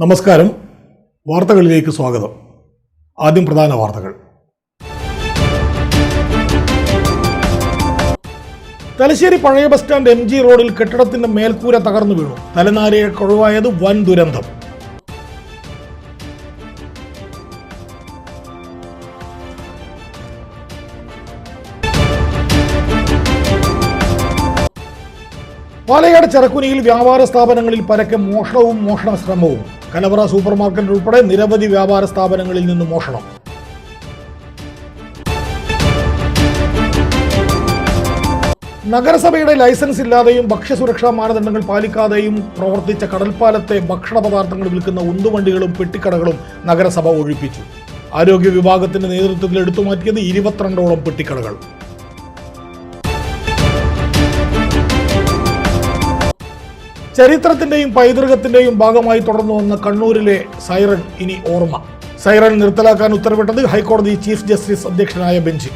നമസ്കാരം. വാർത്തകളിലേക്ക് സ്വാഗതം. ആദ്യം പ്രധാന വാർത്തകൾ. തലശ്ശേരി പഴയ ബസ് സ്റ്റാൻഡ് MG റോഡിൽ കെട്ടിടത്തിന്റെ മേൽക്കൂര തകർന്നു വീണു. തലനാരിഴയ്ക്ക് ഒഴിവായത് വൻ ദുരന്തം. പാലയാട് ചെറക്കുനിയിൽ വ്യാപാര സ്ഥാപനങ്ങളിൽ പരക്കെ മോഷണവും മോഷണ ശ്രമവും. കലവറ സൂപ്പർ മാർക്കറ്റ് ഉൾപ്പെടെ നിരവധി വ്യാപാര സ്ഥാപനങ്ങളിൽ നിന്ന് മോഷണം. നഗരസഭയുടെ ലൈസൻസ് ഇല്ലാതെയും ഭക്ഷ്യസുരക്ഷാ മാനദണ്ഡങ്ങൾ പാലിക്കാതെയും പ്രവർത്തിച്ച കടൽപ്പാലത്തെ ഭക്ഷണ പദാർത്ഥങ്ങൾ വിൽക്കുന്ന ഉന്തുവണ്ടികളും പെട്ടിക്കടകളും നഗരസഭ ഒഴിപ്പിച്ചു. ആരോഗ്യ വിഭാഗത്തിന്റെ നേതൃത്വത്തിൽ എടുത്തുമാറ്റിയത് 22ഓളം പെട്ടിക്കടകൾ. ചരിത്രത്തിന്റെയും പൈതൃകത്തിന്റെയും ഭാഗമായി തുടർന്നു വന്ന കണ്ണൂരിലെ സൈറൺ ഇനി ഓർമ്മ. സൈറൺ നിർത്തലാക്കാൻ ഉത്തരവിട്ടത് ഹൈക്കോടതി ചീഫ് ജസ്റ്റിസ് അധ്യക്ഷനായ ബെഞ്ച്.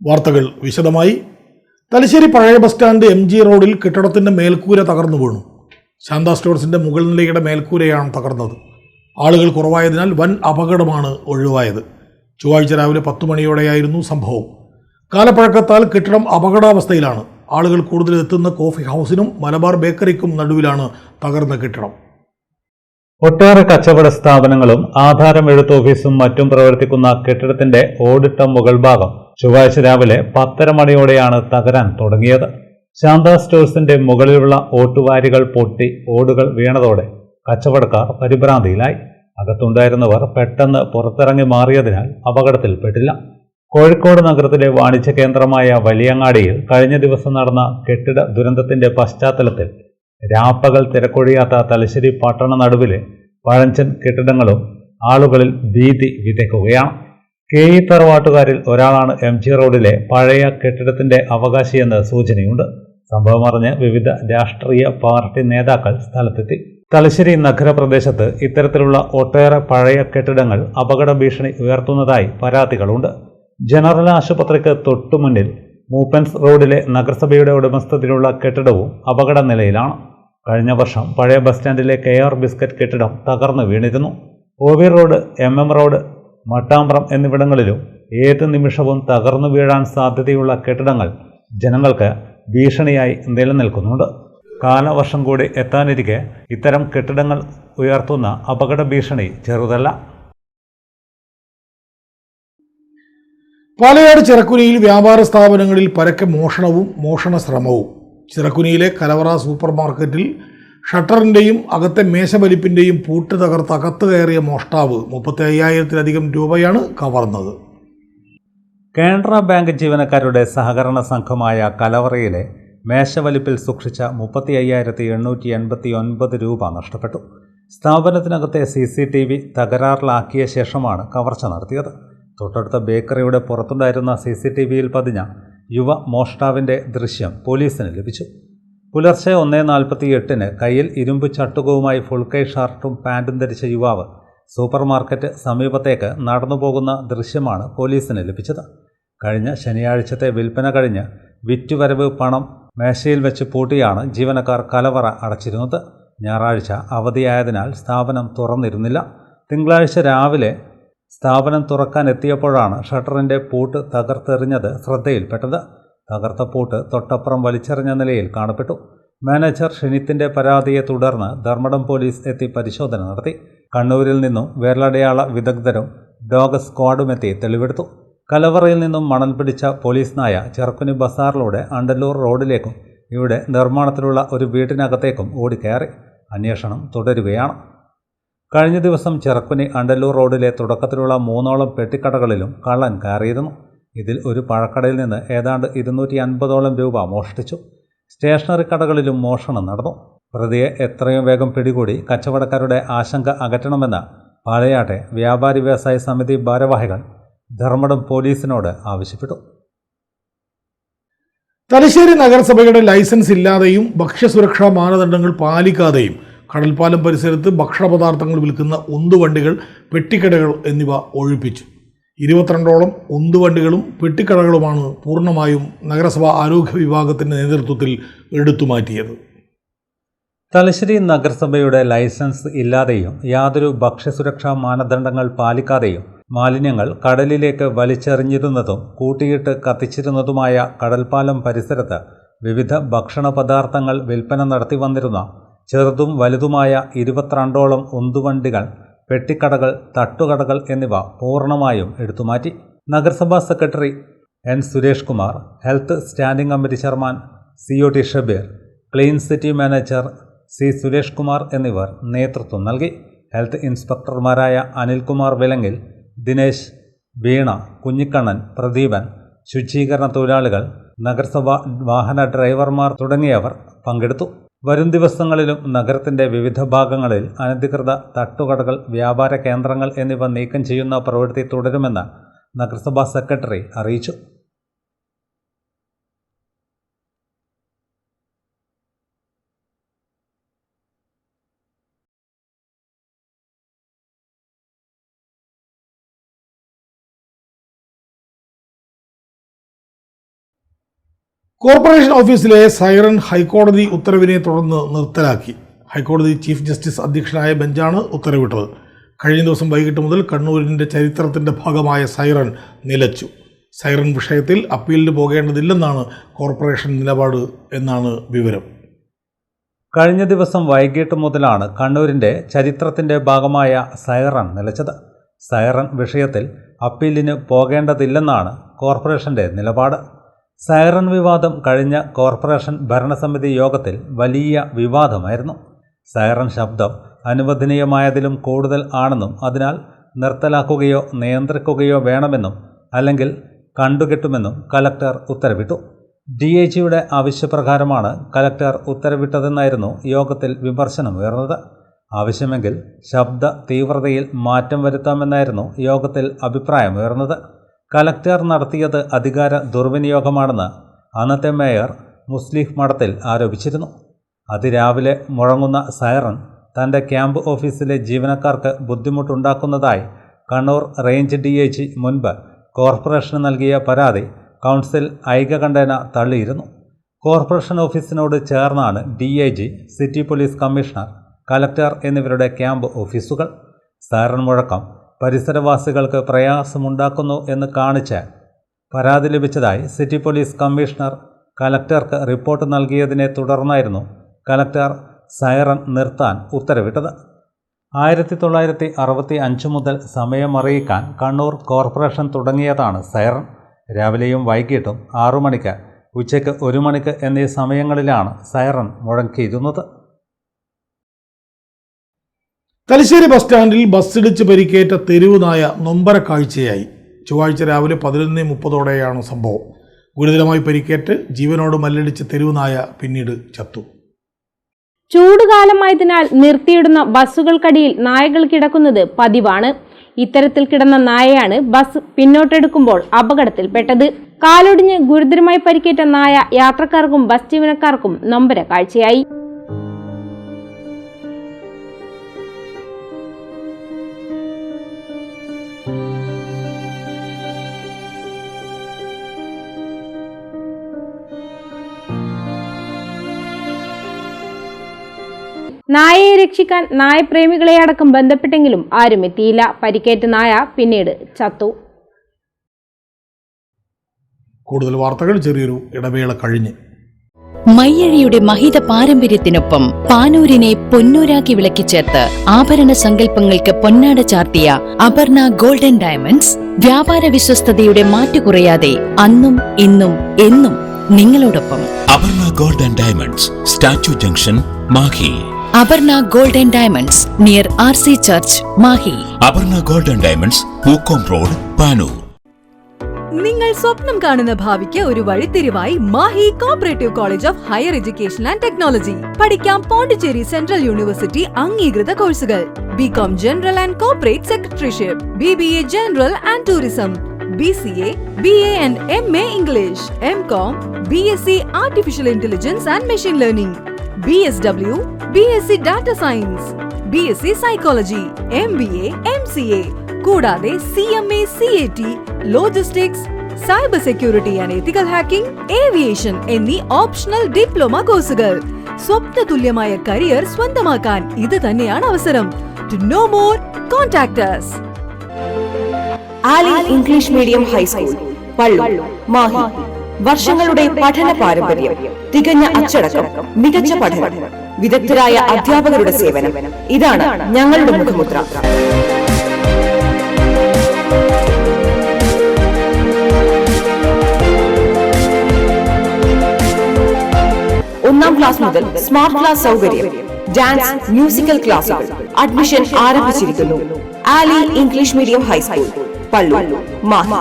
വാർത്തകൾ വിശദമായി. തലശ്ശേരി പഴയ ബസ് സ്റ്റാൻഡ് MG റോഡിൽ കെട്ടിടത്തിന്റെ മേൽക്കൂര തകർന്നു വീണു. ശാന്ത സ്റ്റോഴ്സിന്റെ മുകൾ നിലയുടെ മേൽക്കൂരയാണ് തകർന്നത്. ആളുകൾ കുറവായതിനാൽ വൻ അപകടമാണ് ഒഴിവായത്. ചൊവ്വാഴ്ച രാവിലെ 10 മണിയോടെയായിരുന്നു സംഭവം. കാലപ്പഴക്കത്താൽ കെട്ടിടം അപകടാവസ്ഥയിലാണ്. ആളുകൾ കൂടുതൽ എത്തുന്ന കോഫി ഹൗസിനും മലബാർ ബേക്കറിക്കും നടുവിലാണ് തകർന്ന കെട്ടിടം. ഒട്ടേറെ കച്ചവട സ്ഥാപനങ്ങളും ആധാരം എഴുത്ത് ഓഫീസും മറ്റും പ്രവർത്തിക്കുന്ന കെട്ടിടത്തിന്റെ ഓടിട്ട മുകൾ ഭാഗം ചൊവ്വാഴ്ച രാവിലെ 10:30 മണിയോടെയാണ് തകരാൻ തുടങ്ങിയത്. ശാന്ത സ്റ്റോഴ്സിന്റെ മുകളിലുള്ള ഓട്ടുവാരികൾ പൊട്ടി ഓടുകൾ വീണതോടെ കച്ചവടക്കാർ പരിഭ്രാന്തിയിലായി. അകത്തുണ്ടായിരുന്നവർ പെട്ടെന്ന് പുറത്തിറങ്ങി മാറിയതിനാൽ അപകടത്തിൽപ്പെട്ടില്ല. കോഴിക്കോട് നഗരത്തിലെ വാണിജ്യ കേന്ദ്രമായ വലിയങ്ങാടിയിൽ കഴിഞ്ഞ ദിവസം നടന്ന കെട്ടിട ദുരന്തത്തിന്റെ പശ്ചാത്തലത്തിൽ രാപ്പകൽ തിരക്കൊഴിയാത്ത തലശ്ശേരി പട്ടണ നടുവിലെ പഴഞ്ചൻ കെട്ടിടങ്ങളും ആളുകളിൽ ഭീതി വിതയ്ക്കുകയാണ്. KE തറവാട്ടുകാരിൽ ഒരാളാണ് MG റോഡിലെ പഴയ കെട്ടിടത്തിന്റെ അവകാശിയെന്ന് സൂചനയുണ്ട്. സംഭവമറിഞ്ഞ് വിവിധ രാഷ്ട്രീയ പാർട്ടി നേതാക്കൾ സ്ഥലത്തെത്തി. തലശ്ശേരി നഗരപ്രദേശത്ത് ഇത്തരത്തിലുള്ള ഒട്ടേറെ പഴയ കെട്ടിടങ്ങൾ അപകട ഭീഷണി ഉയർത്തുന്നതായി പരാതികളുണ്ട്. ജനറൽ ആശുപത്രിക്ക് തൊട്ടുമുന്നിൽ മൂപ്പൻസ് റോഡിലെ നഗരസഭയുടെ ഉടമസ്ഥതയിലുള്ള കെട്ടിടവും അപകട നിലയിലാണ്. കഴിഞ്ഞ വർഷം പഴയ ബസ് സ്റ്റാൻഡിലെ KR ബിസ്ക്കറ്റ് കെട്ടിടം തകർന്നു വീണിരുന്നു. ഓവീർ റോഡ്, MM റോഡ്, മട്ടാമ്പ്രം എന്നിവിടങ്ങളിലും ഏത് നിമിഷവും തകർന്നു വീഴാൻ സാധ്യതയുള്ള കെട്ടിടങ്ങൾ ജനങ്ങൾക്ക് ഭീഷണിയായി നിലനിൽക്കുന്നുണ്ട്. കാലവർഷം കൂടി എത്താനിരിക്കെ ഇത്തരം കെട്ടിടങ്ങൾ ഉയർത്തുന്ന അപകട ഭീഷണി ചെറുതല്ല. പാലയാട് ചെറക്കുനിയിൽ വ്യാപാര സ്ഥാപനങ്ങളിൽ പരക്കെ മോഷണവും മോഷണ ശ്രമവും. ചിറക്കുനിയിലെ കലവറ സൂപ്പർ മാർക്കറ്റിൽ ഷട്ടറിൻ്റെയും അകത്തെ മേശവലിപ്പിൻ്റെയും പൂട്ട് തകർത്ത് അകത്ത് കയറിയ മോഷ്ടാവ് 35,000-ലധികം രൂപയാണ് കവർന്നത്. കാനറ ബാങ്ക് ജീവനക്കാരുടെ സഹകരണ സംഘമായ കലവറയിലെ മേശവലിപ്പിൽ സൂക്ഷിച്ച 35,889 രൂപ നഷ്ടപ്പെട്ടു. സ്ഥാപനത്തിനകത്തെ CCTV തകരാറിലാക്കിയ ശേഷമാണ് കവർച്ച നടത്തിയത്. തൊട്ടടുത്ത ബേക്കറിയുടെ പുറത്തുണ്ടായിരുന്ന CCTVയിൽ പതിഞ്ഞ യുവ മോഷ്ടാവിൻ്റെ ദൃശ്യം പോലീസിന് ലഭിച്ചു. പുലർച്ചെ 1:48 കയ്യിൽ ഇരുമ്പ് ചട്ടുകവുമായി ഫുൾ കൈ ഷർട്ടും പാൻറ്റും ധരിച്ച യുവാവ് സൂപ്പർ മാർക്കറ്റ് സമീപത്തേക്ക് നടന്നു പോകുന്ന ദൃശ്യമാണ് പോലീസിന് ലഭിച്ചത്. കഴിഞ്ഞ ശനിയാഴ്ചത്തെ വിൽപ്പന കഴിഞ്ഞ് വിറ്റുവരവ് പണം മേശയിൽ വെച്ച് പൂട്ടിയാണ് ജീവനക്കാർ കലവറ അടച്ചിരുന്നത്. ഞായറാഴ്ച അവധിയായതിനാൽ സ്ഥാപനം തുറന്നിരുന്നില്ല. തിങ്കളാഴ്ച രാവിലെ സ്ഥാപനം തുറക്കാനെത്തിയപ്പോഴാണ് ഷട്ടറിൻ്റെ പൂട്ട് തകർത്തെറിഞ്ഞത് ശ്രദ്ധയിൽപ്പെട്ടത്. തകർത്ത പൂട്ട് തൊട്ടപ്പുറം വലിച്ചെറിഞ്ഞ നിലയിൽ കാണപ്പെട്ടു. മാനേജർ ഷിനിത്തിൻ്റെ പരാതിയെ തുടർന്ന് ധർമ്മടം പോലീസ് എത്തി പരിശോധന നടത്തി. കണ്ണൂരിൽ നിന്നും വിരലടയാള വിദഗ്ധരും ഡോഗ് സ്ക്വാഡുമെത്തി തെളിവെടുത്തു. കലവറയിൽ നിന്നും മണൽ പിടിച്ച പോലീസ് നായ ചെറുക്കുനി ബസാറിലൂടെ അണ്ടല്ലൂർ റോഡിലേക്കും ഇവിടെ നിർമ്മാണത്തിലുള്ള ഒരു വീട്ടിനകത്തേക്കും ഓടിക്കയറി. അന്വേഷണം തുടരുകയാണ്. കഴിഞ്ഞ ദിവസം ചെറുക്കുനി അണ്ടല്ലൂർ റോഡിലെ തുടക്കത്തിലുള്ള 3ഓളം പെട്ടിക്കടകളിലും കള്ളൻ കയറിയിരുന്നു. ഇതിൽ ഒരു പഴക്കടയിൽ നിന്ന് ഏതാണ്ട് 250ഓളം രൂപ മോഷ്ടിച്ചു. സ്റ്റേഷനറി കടകളിലും മോഷണം നടന്നു. പ്രതിയെ എത്രയും വേഗം പിടികൂടി കച്ചവടക്കാരുടെ ആശങ്ക അകറ്റണമെന്ന് പാലയാട്ടെ വ്യാപാരി വ്യവസായ സമിതി ഭാരവാഹികൾ ധർമ്മടം പോലീസിനോട് ആവശ്യപ്പെട്ടു. തലശ്ശേരി നഗരസഭയുടെ ലൈസൻസ് ഇല്ലാതെയും ഭക്ഷ്യസുരക്ഷാ മാനദണ്ഡങ്ങൾ പാലിക്കാതെയും കടൽപ്പാലം പരിസരത്ത് ഭക്ഷണപദാർത്ഥങ്ങൾ വിൽക്കുന്ന ഉന്തുവണ്ടികൾ, പെട്ടിക്കടകൾ എന്നിവ ഒഴിപ്പിച്ചു. 22ഓളം ഉന്തുവണ്ടികളും പെട്ടിക്കടകളുമാണ് പൂർണ്ണമായും നഗരസഭാ ആരോഗ്യ വിഭാഗത്തിൻ്റെ നേതൃത്വത്തിൽ എടുത്തുമാറ്റിയത്. തലശ്ശേരി നഗരസഭയുടെ ലൈസൻസ് ഇല്ലാതെയും യാതൊരു ഭക്ഷ്യസുരക്ഷാ മാനദണ്ഡങ്ങൾ പാലിക്കാതെയും മാലിന്യങ്ങൾ കടലിലേക്ക് വലിച്ചെറിഞ്ഞിരുന്നതും കൂട്ടിയിട്ട് കത്തിച്ചിരുന്നതുമായ കടൽപ്പാലം പരിസരത്ത് വിവിധ ഭക്ഷണ പദാർത്ഥങ്ങൾ വിൽപ്പന നടത്തി വന്നിരുന്ന ചെറുതും വലുതുമായ 22ഓളം ഉന്തുവണ്ടികൾ, പെട്ടിക്കടകൾ, തട്ടുകടകൾ എന്നിവ പൂർണ്ണമായും എടുത്തുമാറ്റി. നഗരസഭാ secretary N Suresh Kumar, health standing committee chairman COT Shabeer, clean city manager C Suresh Kumar എന്നിവർ നേതൃത്വം നൽകി. ഹെൽത്ത് ഇൻസ്പെക്ടർമാരായ അനിൽകുമാർ വിലങ്ങിൽ, ദിനേശ്, വീണ, കുഞ്ഞിക്കണ്ണൻ, പ്രദീപൻ, ശുചീകരണ തൊഴിലാളികൾ, നഗരസഭ വാഹന ഡ്രൈവർമാർ തുടങ്ങിയവർ പങ്കെടുത്തു. വരും ദിവസങ്ങളിലും നഗരത്തിന്റെ വിവിധ ഭാഗങ്ങളിൽ അനധികൃത തട്ടുകടകൾ, വ്യാപാര കേന്ദ്രങ്ങൾ എന്നിവ നീക്കം ചെയ്യുന്ന പ്രവൃത്തി തുടരുമെന്ന് നഗരസഭാ സെക്രട്ടറി അറിയിച്ചു. കോർപ്പറേഷൻ ഓഫീസിലെ സൈറൺ ഹൈക്കോടതി ഉത്തരവിനെ തുടർന്ന് നിർത്തലാക്കി. ഹൈക്കോടതി ചീഫ് ജസ്റ്റിസ് അധ്യക്ഷനായ ബെഞ്ചാണ് ഉത്തരവിട്ടത്. കഴിഞ്ഞ ദിവസം വൈകിട്ട് മുതൽ കണ്ണൂരിൻ്റെ ചരിത്രത്തിൻ്റെ ഭാഗമായ സൈറൺ നിലച്ചു. സൈറൺ വിഷയത്തിൽ അപ്പീലിന് പോകേണ്ടതില്ലെന്നാണ് കോർപ്പറേഷൻ നിലപാട് എന്നാണ് വിവരം. കഴിഞ്ഞ ദിവസം വൈകിട്ട് മുതലാണ് കണ്ണൂരിൻ്റെ ചരിത്രത്തിൻ്റെ ഭാഗമായ സൈറൺ നിലച്ചത്. സൈറൺ വിഷയത്തിൽ അപ്പീലിന് പോകേണ്ടതില്ലെന്നാണ് കോർപ്പറേഷൻ്റെ നിലപാട്. സൈറൺ വിവാദം കഴിഞ്ഞ കോർപ്പറേഷൻ ഭരണസമിതി യോഗത്തിൽ വലിയ വിവാദമായിരുന്നു. സൈറൺ ശബ്ദം അനുവദനീയമായതിലും കൂടുതൽ ആണെന്നും അതിനാൽ നിർത്തലാക്കുകയോ നിയന്ത്രിക്കുകയോ വേണമെന്നും അല്ലെങ്കിൽ കണ്ടുകെട്ടുമെന്നും കലക്ടർ ഉത്തരവിട്ടു. DIGയുടെ ആവശ്യപ്രകാരമാണ് കലക്ടർ ഉത്തരവിട്ടതെന്നായിരുന്നു യോഗത്തിൽ വിമർശനമുയർന്നത്. ആവശ്യമെങ്കിൽ ശബ്ദ തീവ്രതയിൽ മാറ്റം വരുത്താമെന്നായിരുന്നു യോഗത്തിൽ അഭിപ്രായമുയർന്നത്. കലക്ടർ നടത്തിയത് അധികാര ദുർവിനിയോഗമാണെന്ന് അന്നത്തെ മേയർ മുസ്ലിം മഠത്തിൽ ആരോപിച്ചിരുന്നു. അതിരാവിലെ മുഴങ്ങുന്ന സൈറൺ തൻ്റെ ക്യാമ്പ് ഓഫീസിലെ ജീവനക്കാർക്ക് ബുദ്ധിമുട്ടുണ്ടാക്കുന്നതായി കണ്ണൂർ റേഞ്ച് DIG മുൻപ് കോർപ്പറേഷന് നൽകിയ പരാതി കൗൺസിൽ ഐകകണ്ഠേന തള്ളിയിരുന്നു. കോർപ്പറേഷൻ ഓഫീസിനോട് ചേർന്നാണ് DIG, city police commissioner, collector എന്നിവരുടെ ക്യാമ്പ് ഓഫീസുകൾ. സൈറൺ മുഴക്കം പരിസരവാസികൾക്ക് പ്രയാസമുണ്ടാക്കുന്നു എന്ന് കാണിച്ച് പരാതി ലഭിച്ചതായി സിറ്റി പോലീസ് കമ്മീഷണർ കലക്ടർക്ക് റിപ്പോർട്ട് നൽകിയതിനെ തുടർന്നായിരുന്നു കലക്ടർ സൈറൺ നിർത്താൻ ഉത്തരവിട്ടത്. 1965 മുതൽ സമയമറിയിക്കാൻ കണ്ണൂർ കോർപ്പറേഷൻ തുടങ്ങിയതാണ് സൈറൺ. രാവിലെയും വൈകിട്ടും 6 മണിക്ക്, ഉച്ചയ്ക്ക് 1 മണിക്ക് എന്നീ സമയങ്ങളിലാണ് സൈറൺ മുഴക്കിയിരുന്നത്. തലശ്ശേരി ബസ് സ്റ്റാൻഡിൽ ബസ്സിടിച്ച് പരിക്കേറ്റ തെരുവ് നായ നൊമ്പര കാഴ്ചയായി. ചൊവ്വാഴ്ച രാവിലെ 11:30ഓടെയാണ് സംഭവം. ഗുരുതരമായി പരിക്കേറ്റ് ജീവനോട് മല്ലടിച്ച തെരുവ് നായ പിന്നീട് ചത്തു. ചൂടുകാലമായതിനാൽ നിർത്തിയിടുന്ന ബസ്സുകൾക്കടിയിൽ നായകൾ കിടക്കുന്നത് പതിവാണ്. ഇത്തരത്തിൽ കിടന്ന നായയാണ് ബസ് പിന്നോട്ടെടുക്കുമ്പോൾ അപകടത്തിൽപ്പെട്ടത്. കാലൊടിഞ്ഞ് ഗുരുതരമായി പരിക്കേറ്റ നായ യാത്രക്കാർക്കും ബസ് ജീവനക്കാർക്കും നൊമ്പര കാഴ്ചയായി. നായയെ രക്ഷിക്കാൻ നായപ്രേമികളെ അടക്കം ബന്ധപ്പെട്ടെങ്കിലും ആരും എത്തിയില്ല. പരിക്കേറ്റ നായ പിന്നീട് ചത്തു. കൂടുതൽ വാർത്തകൾ ചെറിയൊരു ഇടവേള കഴിഞ്ഞ്. മയ്യഴിയുടെ മഹിത പാരമ്പര്യത്തിനൊപ്പം പാനൂരിനെ പൊന്നൂരാക്കി വിളക്കിച്ചേർത്ത് ആഭരണ സങ്കല്പങ്ങൾക്ക് പൊന്നാട ചാർത്തിയ അപർണ ഗോൾഡൻ ഡയമണ്ട്സ് വ്യാപാര വിശ്വസ്തതയുടെ മാറ്റുകുറയാതെ അന്നും ഇന്നും എന്നും നിങ്ങളോടൊപ്പം. Aparna golden diamonds, statue junction, Mahe. Aparna golden diamonds near RC church, Mahe. Aparna golden diamonds, Pookkom road, Panoor. നിങ്ങൾ സ്വപ്നം കാണുന്ന ഭാവിക്ക് ഒരു വഴിത്തിരിവായി Mahe cooperative college of higher education and technology. പഠിക്കാം പോണ്ടിച്ചേരി സെൻട്രൽ യൂണിവേഴ്സിറ്റി അംഗീകൃത കോഴ്സുകൾ. BCom general and corporate secretaryship, BBA general and tourism, BCA, BA and MA English, MCom, BSc artificial intelligence and machine learning, BSW, BSc data science, BSc psychology, MBA, MCA കൂടാതെ CMA, CAT, logistics, cyber security and ethical hacking, aviation എന്നീ optional diploma കോഴ്സുകൾ. സ്വപ്ന തുല്യമായ career സ്വന്തമാക്കാൻ ഇത് തന്നെയാണ് അവസരം. To know more, contact us. Aali English medium high school, Pallur, Mahe. വർഷങ്ങളുടെ പഠന പാരമ്പര്യം, തികഞ്ഞ അച്ചടക്കം, മികച്ച പഠനം, വിദഗ്ധരായ അധ്യാപകരുടെ സേവനം, ഇതാണ് ഞങ്ങളുടെ മുഖമുദ്ര. ഒന്നാം ക്ലാസ് മുതൽ സ്മാർട്ട് ക്ലാസ് സൗകര്യം, ഡാൻസ്, മ്യൂസിക്കൽ ക്ലാസുകൾ. അഡ്മിഷൻ ആരംഭിച്ചിരിക്കുന്നു. Aali English medium high school, Pallur, Mahe.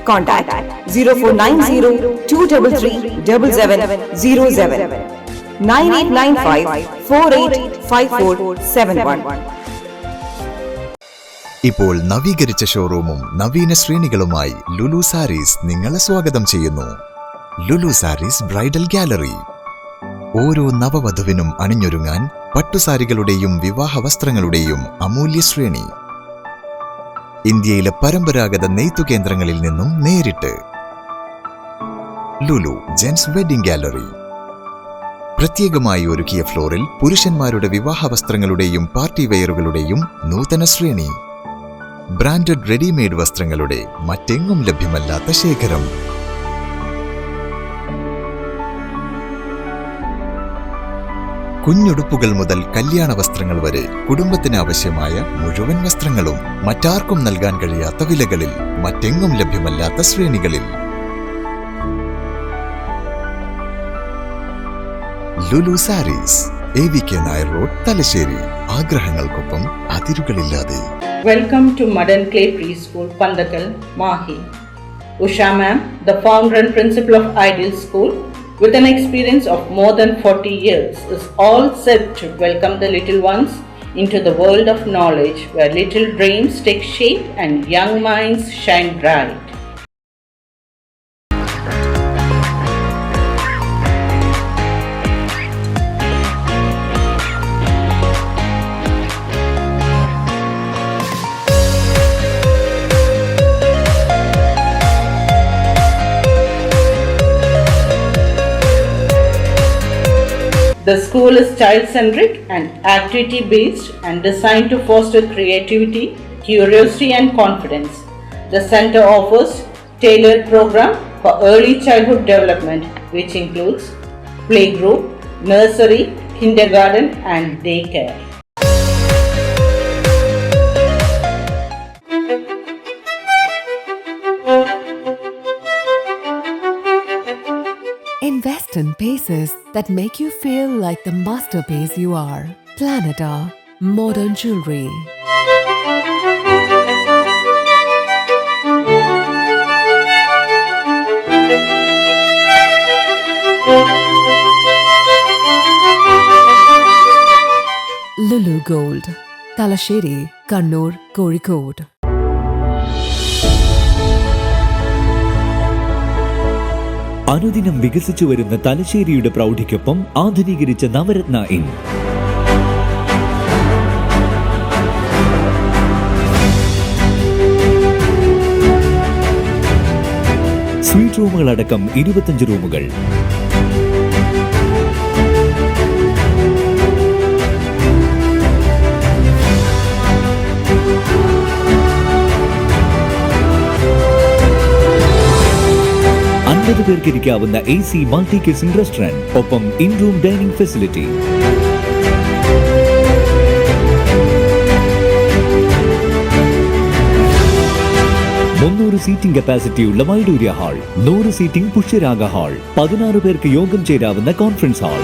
Contact 0490-233-7707 9895-485471. ഇപ്പോൾ നവീകരിച്ച ഷോറൂമും നവീന ശ്രേണികളുമായി ലുലു സാരീസ് നിങ്ങളെ സ്വാഗതം ചെയ്യുന്നു. Lulu sarees bridal gallery. ഓരോ നവവധുവിനും അണിഞ്ഞൊരുങ്ങാൻ പട്ടുസാരികളുടെയും വിവാഹ വസ്ത്രങ്ങളുടെയും അമൂല്യ ശ്രേണി. ഇന്ത്യയിലെ പരമ്പരാഗത നെയ്ത്തു കേന്ദ്രങ്ങളിൽ നിന്നും നേരിട്ട്. Lulu gents wedding gallery. പ്രത്യേകമായി ഒരുക്കിയ ഫ്ലോറിൽ പുരുഷന്മാരുടെ വിവാഹ വസ്ത്രങ്ങളുടെയും പാർട്ടി വെയറുകളുടെയും നൂതന ശ്രേണി. ബ്രാൻഡഡ് റെഡിമെയ്ഡ് വസ്ത്രങ്ങളുടെ മറ്റെങ്ങും ലഭ്യമല്ലാത്ത ശേഖരം. കുഞ്ഞുടുപ്പുകൾ മുതൽ കല്യാണ വസ്ത്രങ്ങൾ വരെ കുടുംബത്തിന് ആവശ്യമായ മുഴുവൻ വസ്ത്രങ്ങളും മറ്റാർക്കും നൽകാൻ കഴിയാത്ത വിലകളിൽ, മറ്റെങ്ങും ലഭ്യമല്ലാത്ത ശ്രേണികളിൽ. Lulu sarees, AVK Nair road, Thalassery. ആഗ്രഹങ്ങൾക്കൊപ്പം അതിരുകളില്ലാതെ. Welcome to Modern Clay Preschool, Pandakal, Mahi. Usha ma'am, the founder and principal of Ideal School, with an experience of more than 40 years, is all set to welcome the little ones into the world of knowledge, where little dreams take shape and young minds shine bright. The school is child-centric and activity-based and designed to foster creativity, curiosity and confidence. The center offers tailored program for early childhood development, which includes playgroup, nursery, kindergarten and daycare. Invest in paces that make you feel like the masterpiece you are. Planeta Modern Jewelry. Lulu Gold, Talasheri, Kannur, Kozhikode. അനുദിനം വികസിച്ചു വരുന്ന തലശ്ശേരിയുടെ പ്രൗഢിക്കൊപ്പം ആധുനീകരിച്ച Navaratna inn. Suite റൂമുകളടക്കം 25 റൂമുകൾ. പേർക്ക് ഇരിക്കാവുന്ന AC മൾട്ടി കിച്ചൺ റെസ്റ്റോറന്റ്, ഒപ്പം in room dining facility. Seating കപ്പാസിറ്റിയുള്ള വൈഡൂര്യ ഹാൾ, 100 സീറ്റിംഗ് പുഷ്യരാഗ ഹാൾ, 16 പേർക്ക് യോഗം ചേരാവുന്ന കോൺഫറൻസ് ഹാൾ.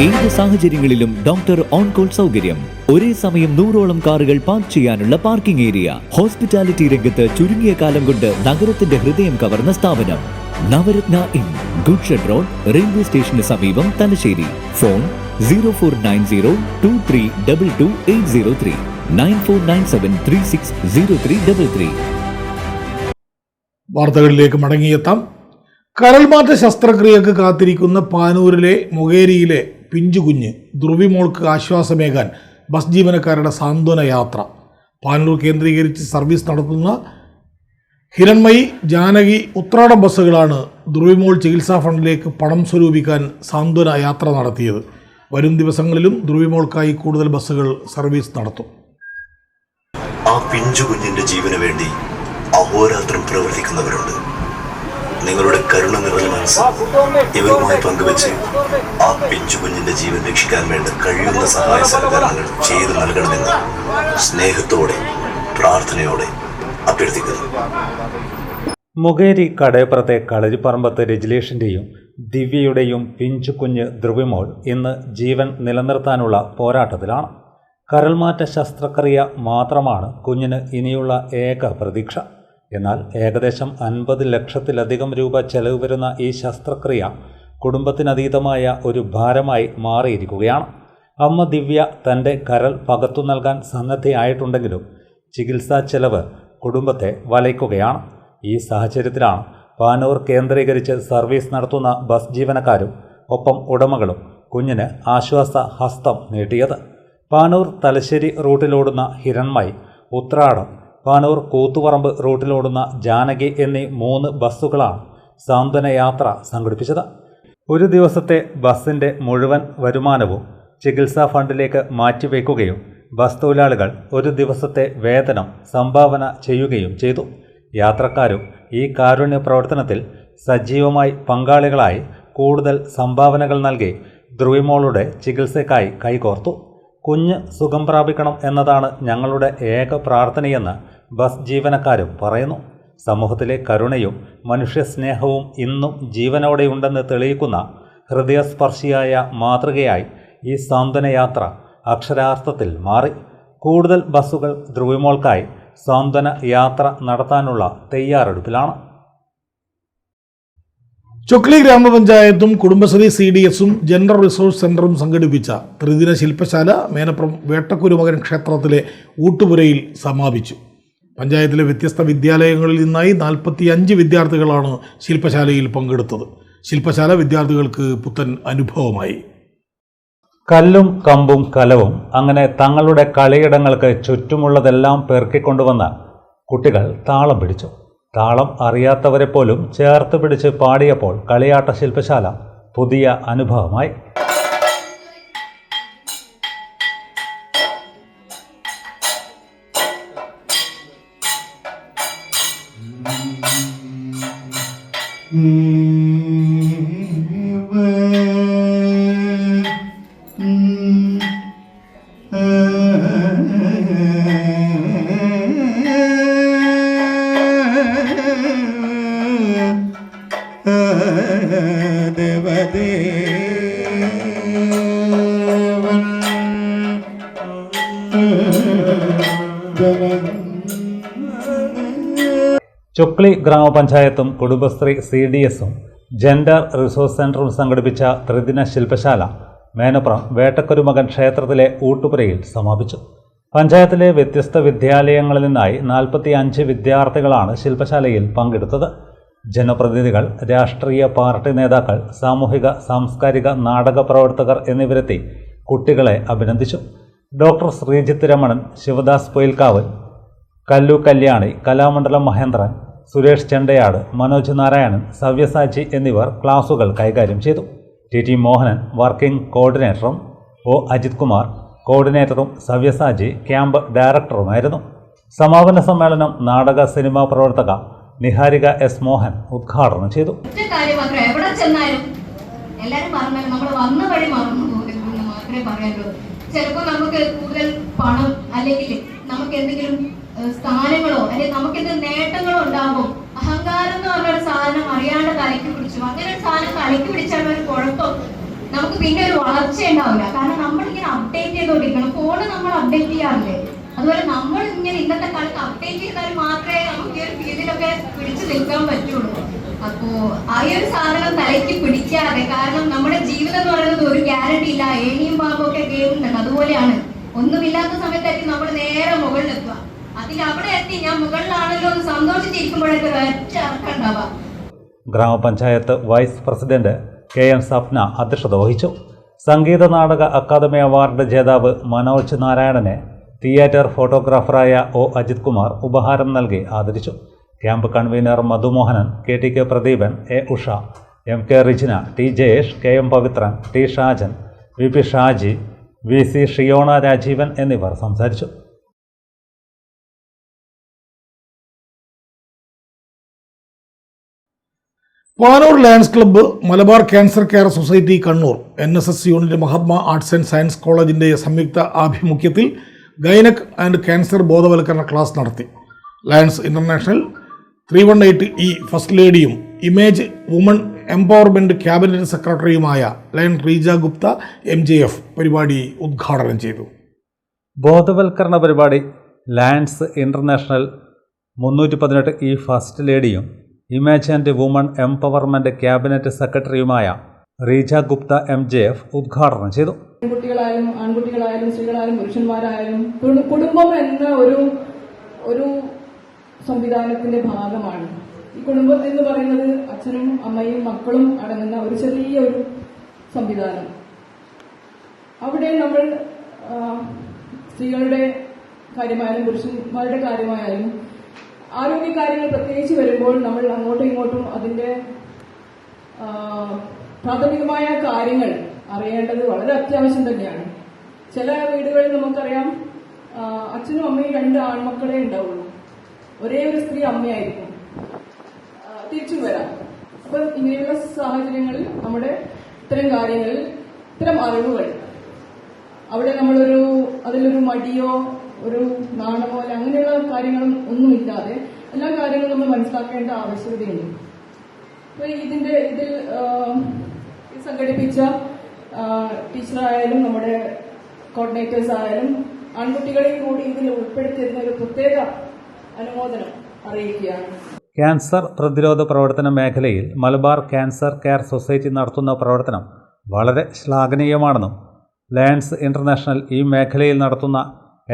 ഏത് സാഹചര്യങ്ങളിലും ഡോക്ടർ ഓൺ കോൾ സൗകര്യം, ഒരേ സമയം 100ഓളം കാറുകൾ പാർക്ക് ചെയ്യാനുള്ള പാർക്കിംഗ് ഏരിയ. ഹോസ്പിറ്റാലിറ്റി രംഗത്ത് ചുരുങ്ങിയ കാലം കൊണ്ട് നഗരത്തിന്റെ ഹൃദയം കവർന്ന സ്ഥാപനം Navaratna inn, good shed road, railway സ്റ്റേഷന് സമീപം, തലശ്ശേരി. ഫോൺ 049023228803 9497360333. വാർത്തകളിലേക്ക് മടങ്ങിയെത്താം. കരൾമാറ്റ ശസ്ത്രക്രിയക്ക് കാത്തിരിക്കുന്ന പാനൂരിലെ മൊകേരിയിലെ പിഞ്ചുകുഞ്ഞ് ധ്രുവിമോൾക്ക് ആശ്വാസമേകാൻ ബസ് ജീവനക്കാരുടെ സാന്ത്വന യാത്ര. പാനൂർ കേന്ദ്രീകരിച്ച് സർവീസ് നടത്തുന്ന ഹിരൺമയി, ജാനകി, ഉത്രാടം ബസ്സുകളാണ് ധ്രുവിമോൾ ചികിത്സാ ഫണ്ടിലേക്ക് പണം സ്വരൂപിക്കാൻ സാന്ത്വന യാത്ര നടത്തിയത്. വരും ദിവസങ്ങളിലും ധ്രുവിമോൾക്കായി കൂടുതൽ ബസ്സുകൾ സർവീസ് നടത്തും. ആ പിഞ്ചു കുഞ്ഞിന്റെ ജീവന് വേണ്ടി അഹോരാത്രം പ്രവർത്തിക്കുന്നവരുണ്ട്. നിങ്ങളുടെ കരുണ നിറഞ്ഞ മനസ്സ് ഇവരുമായി പങ്കുവെച്ച് ആ പിഞ്ചു കുഞ്ഞിന്റെ ജീവൻ രക്ഷിക്കാൻ വേണ്ട കഴിയുന്ന സഹായ സഹകരണങ്ങൾ ചെയ്തു നൽകണമെന്ന് സ്നേഹത്തോടെ പ്രാർത്ഥനയോടെ അഭ്യർത്ഥിക്കുന്നു. മുകേരി കടയപ്പുറത്തെ കളരിപ്പറമ്പത്ത് രജിലേഷിൻ്റെയും ദിവ്യയുടെയും പിഞ്ചു കുഞ്ഞ് ധ്രുവിമോൾ ഇന്ന് ജീവൻ നിലനിർത്താനുള്ള പോരാട്ടത്തിലാണ്. കരൾമാറ്റ ശസ്ത്രക്രിയ മാത്രമാണ് കുഞ്ഞിന് ഇനിയുള്ള ഏക പ്രതീക്ഷ. എന്നാൽ ഏകദേശം 50 ലക്ഷത്തിലധികം രൂപ ചെലവ് വരുന്ന ഈ ശസ്ത്രക്രിയ കുടുംബത്തിനതീതമായ ഒരു ഭാരമായി മാറിയിരിക്കുകയാണ്. അമ്മ ദിവ്യ തൻ്റെ കരൾ പകർത്തു നൽകാൻ സന്നദ്ധയായിട്ടുണ്ടെങ്കിലും ചികിത്സാ ചെലവ് കുടുംബത്തെ വലയ്ക്കുകയാണ്. ഈ സാഹചര്യത്തിലാണ് പാനൂർ കേന്ദ്രീകരിച്ച് സർവീസ് നടത്തുന്ന ബസ് ജീവനക്കാരും ഒപ്പം ഉടമകളും കുഞ്ഞിന് ആശ്വാസ ഹസ്തം നീട്ടിയത്. പാനൂർ തലശ്ശേരി റൂട്ടിലോടുന്ന ഹിരൺമയി, ഉത്രാടം, പാനൂർ കൂത്തുപറമ്പ് റൂട്ടിലോടുന്ന ജാനകി എന്നീ 3 ബസ്സുകളാണ് സാന്ത്വന യാത്ര സംഘടിപ്പിച്ചത്. ഒരു ദിവസത്തെ ബസ്സിൻ്റെ മുഴുവൻ വരുമാനവും ചികിത്സാ ഫണ്ടിലേക്ക് മാറ്റിവെക്കുകയും ബസ് തൊഴിലാളികൾ ഒരു ദിവസത്തെ വേതനം സംഭാവന ചെയ്യുകയും ചെയ്തു. യാത്രക്കാരും ഈ കാരുണ്യ പ്രവർത്തനത്തിൽ സജീവമായി പങ്കാളികളായി കൂടുതൽ സംഭാവനകൾ നൽകി ധ്രുവിമോളുടെ ചികിത്സയ്ക്കായി കൈകോർത്തു. കുഞ്ഞ് സുഖം പ്രാപിക്കണം എന്നതാണ് ഞങ്ങളുടെ ഏക പ്രാർത്ഥനയെന്ന് ബസ് ജീവനക്കാരും പറയുന്നു. സമൂഹത്തിലെ കരുണയും മനുഷ്യസ്നേഹവും ഇന്നും ജീവനോടെയുണ്ടെന്ന് തെളിയിക്കുന്ന ഹൃദയസ്പർശിയായ മാതൃകയായി ഈ സാന്ത്വന യാത്ര അക്ഷരാർത്ഥത്തിൽ മാറി. കൂടുതൽ ബസ്സുകൾ ധ്രുവിമോൾക്കായി സാന്ത്വന യാത്ര നടത്താനുള്ള തയ്യാറെടുപ്പിലാണ്. ചൊക്ലി ഗ്രാമപഞ്ചായത്തും കുടുംബശ്രീ CDSഉം ജെൻഡർ റിസോഴ്സ് സെൻ്ററും സംഘടിപ്പിച്ച ത്രിദിന ശില്പശാല മേനപ്പുറം വേട്ടക്കുരുമകൻ ക്ഷേത്രത്തിലെ ഊട്ടുപുരയിൽ സമാപിച്ചു. പഞ്ചായത്തിലെ വ്യത്യസ്ത വിദ്യാലയങ്ങളിൽ നിന്നായി 45 വിദ്യാർത്ഥികളാണ് ശില്പശാലയിൽ പങ്കെടുത്തത്. ശില്പശാല വിദ്യാർത്ഥികൾക്ക് പുത്തൻ അനുഭവമായി. കല്ലും കമ്പും കലവും അങ്ങനെ തങ്ങളുടെ കളിയിടങ്ങൾക്ക് ചുറ്റുമുള്ളതെല്ലാം പെറുക്കിക്കൊണ്ടുവന്ന കുട്ടികൾ താളം പിടിച്ചു. താളം അറിയാത്തവരെ പോലും ചേർത്ത് പിടിച്ച് പാടിയപ്പോൾ കളിയാട്ട ശില്പശാല പുതിയ അനുഭവമായി. ചൊക്ലി ഗ്രാമപഞ്ചായത്തും കുടുംബശ്രീ CDSഉം ജെൻഡർ റിസോഴ്സ് സെൻ്ററും സംഘടിപ്പിച്ച ത്രിദിന ശില്പശാല മേനപ്പുറം വേട്ടക്കുരുമകൻ ക്ഷേത്രത്തിലെ ഊട്ടുപുരയിൽ സമാപിച്ചു. പഞ്ചായത്തിലെ വ്യത്യസ്ത വിദ്യാലയങ്ങളിൽ നിന്നായി 45 വിദ്യാർത്ഥികളാണ് ശില്പശാലയിൽ പങ്കെടുത്തത്. ജനപ്രതിനിധികൾ, രാഷ്ട്രീയ പാർട്ടി നേതാക്കൾ, സാമൂഹിക സാംസ്കാരിക നാടക പ്രവർത്തകർ എന്നിവരെത്തി കുട്ടികളെ അഭിനന്ദിച്ചു. ഡോക്ടർ ശ്രീജിത്ത് രമണൻ, ശിവദാസ് പൊയിൽക്കാവ്, കല്ലു കല്യാണി, കലാമണ്ഡലം മഹേന്ദ്രൻ, സുരേഷ് ചെണ്ടയാട്, മനോജ് നാരായണൻ, സവ്യസാജി എന്നിവർ ക്ലാസുകൾ കൈകാര്യം ചെയ്തു. TT മോഹനൻ വർക്കിംഗ് കോർഡിനേറ്ററും ഒ അജിത് കുമാർ കോർഡിനേറ്ററും സവ്യസാജി ക്യാമ്പ് ഡയറക്ടറുമായിരുന്നു. സമാപന സമ്മേളനം നാടക സിനിമാ പ്രവർത്തക നിഹാരിക S. മോഹൻ ഉദ്ഘാടനം ചെയ്തു. എവിടെ ചെന്നാലും എല്ലാവരും പറഞ്ഞാലും നമ്മൾ വന്ന വഴി മറന്നു പോകരുതെന്ന് മാത്രമേ പറയാനുള്ളൂ. ചിലപ്പോൾ നമുക്ക് കൂടുതൽ പണം അല്ലെങ്കിൽ നമുക്ക് എന്തെങ്കിലും സ്ഥാനങ്ങളോ അല്ലെങ്കിൽ നമുക്ക് എന്തെങ്കിലും നേട്ടങ്ങളോ ഉണ്ടാകും. അഹങ്കാരം എന്ന് പറഞ്ഞൊരു സാധനം അറിയാണ്ട് തലയ്ക്ക് പിടിച്ചു. അങ്ങനെ ഒരു സാധനം തലയ്ക്ക് പിടിച്ചാൽ ഒരു കുഴപ്പം നമുക്ക് പിന്നെ ഒരു വളർച്ച ഉണ്ടാവില്ല. കാരണം നമ്മളിങ്ങനെ അപ്ഡേറ്റ് ചെയ്തോണ്ടിരിക്കണം. ഫോണ് നമ്മൾ അപ്ഡേറ്റ് ചെയ്യാറില്ലേ, അതുപോലെ നമ്മൾ ഇങ്ങനെ ഇന്നത്തെ കാലത്ത് അപ്ഡേറ്റ് ചെയ്താൽ മാത്രമേ നമുക്ക് ഈ ഒരു ഫീൽഡിലൊക്കെ പിടിച്ചു നിൽക്കാൻ പറ്റുള്ളൂ. അപ്പോ ആ ഒരു സാധനം തലയ്ക്ക് പിടിക്കാതെ, കാരണം നമ്മുടെ ജീവിതം എന്ന് പറയുന്നത് ഒരു ഗ്യാരണ്ടി ഇല്ല. ഏണിയും പാമ്പും ഒക്കെ ഗെയിം ഉണ്ടല്ലോ, അതുപോലെയാണ്. ഒന്നുമില്ലാത്ത സമയത്തായിരിക്കും നമ്മൾ നേരെ മുകളിലെത്തുക. അതിൽ അവിടെ എത്തി ഞാൻ മുകളിലാണല്ലോ എന്ന് സന്തോഷിച്ചിരിക്കുമ്പോഴൊക്കെ ഒരൊറ്റ ഇറക്കം ഉണ്ടാവാം. ഗ്രാമപഞ്ചായത്ത് വൈസ് പ്രസിഡന്റ് KM സപ്ന അധ്യക്ഷത വഹിച്ചു. സംഗീത നാടക അക്കാദമി അവാർഡ് ജേതാവ് മനോജ് നാരായണനെ തിയേറ്റർ ഫോട്ടോഗ്രാഫറായ ഒ അജിത് കുമാർ ഉപഹാരം നൽകി ആദരിച്ചു. Camp convener Madhumohanan, KTK Pradeepan, A Usha, MK Rijina, T Jayesh, KM Pavithran, T Shajan, VP Shaji, VC Shiyona Rajeevan എന്നിവർ സംസാരിച്ചു. Panoor lions club, Malabar cancer care society Kannur, NSS unit, Mahatma arts and science കോളേജിൻ്റെ സംയുക്ത ആഭിമുഖ്യത്തിൽ ഗൈനക് ആൻഡ് ക്യാൻസർ ബോധവൽക്കരണ ക്ലാസ് നടത്തി. ലയൺസ് ഇന്റർനാഷണൽ 318E ഫസ്റ്റ് ലേഡിയും ഇമേജ് വുമൺ എംപവർമെന്റ് ക്യാബിനറ്റ് സെക്രട്ടറിയുമായ lion Reeja Gupta MJF പരിപാടി ഉദ്ഘാടനം ചെയ്തു. ബോധവൽക്കരണ പരിപാടി ലയൺസ് ഇന്റർനാഷണൽ 318E ഫസ്റ്റ് ലേഡിയും image and women empowerment cabinet സെക്രട്ടറിയുമായ റീജ ഗുപ്ത MJF ഉദ്ഘാടനം ചെയ്തു. പെൺകുട്ടികളായാലും ആൺകുട്ടികളായാലും സ്ത്രീകളായാലും പുരുഷന്മാരായാലും കുടുംബം എന്ന ഒരു സംവിധാനത്തിന്റെ ഭാഗമാണ്. ഈ കുടുംബം എന്ന് പറയുന്നത് അച്ഛനും അമ്മയും മക്കളും അടങ്ങുന്ന ഒരു ചെറിയൊരു സംവിധാനം. അവിടെ നമ്മൾ സ്ത്രീകളുടെ കാര്യമായാലും പുരുഷന്മാരുടെ കാര്യമായാലും ആരോഗ്യകാര്യങ്ങൾ പ്രത്യേകിച്ച് വരുമ്പോൾ നമ്മൾ അങ്ങോട്ടും ഇങ്ങോട്ടും അതിന്റെ പ്രാഥമികമായ കാര്യങ്ങൾ അറിയേണ്ടത് വളരെ അത്യാവശ്യം തന്നെയാണ്. ചില വീടുകളിൽ നമുക്കറിയാം, അച്ഛനും അമ്മയും 2 ആൺമക്കളെ ഉണ്ടാവുള്ളൂ, ഒരേ ഒരു സ്ത്രീ അമ്മയായിരിക്കും, തിരിച്ചും വരാം. അപ്പൊ ഇങ്ങനെയുള്ള സാഹചര്യങ്ങളിൽ നമ്മുടെ ഇത്തരം കാര്യങ്ങളിൽ ഇത്തരം അറിവുകൾ അവിടെ അതിലൊരു മടിയോ ഒരു നാണമോ അങ്ങനെയുള്ള കാര്യങ്ങളും ഒന്നുമില്ലാതെ എല്ലാ കാര്യങ്ങളും നമ്മൾ മനസ്സിലാക്കേണ്ട ആവശ്യകതയുണ്ട്. അപ്പൊ ഇതിൽ സംഘടിപ്പിച്ച ടീച്ചറായാലും നമ്മുടെ കോർഡിനേറ്റേഴ്സ് ആയാലും ആൺകുട്ടികളെയും കൂടി ഇതിൽ ഉൾപ്പെടുത്തിയിരുന്ന ഒരു പ്രത്യേക അനുമോദനം അറിയിക്കുകയാണ്. ക്യാൻസർ പ്രതിരോധ പ്രവർത്തന മേഖലയിൽ മലബാർ ക്യാൻസർ കെയർ സൊസൈറ്റി നടത്തുന്ന പ്രവർത്തനം വളരെ ശ്ലാഘനീയമാണെന്നും ലയൺസ് ഇന്റർനാഷണൽ ഈ മേഖലയിൽ നടത്തുന്ന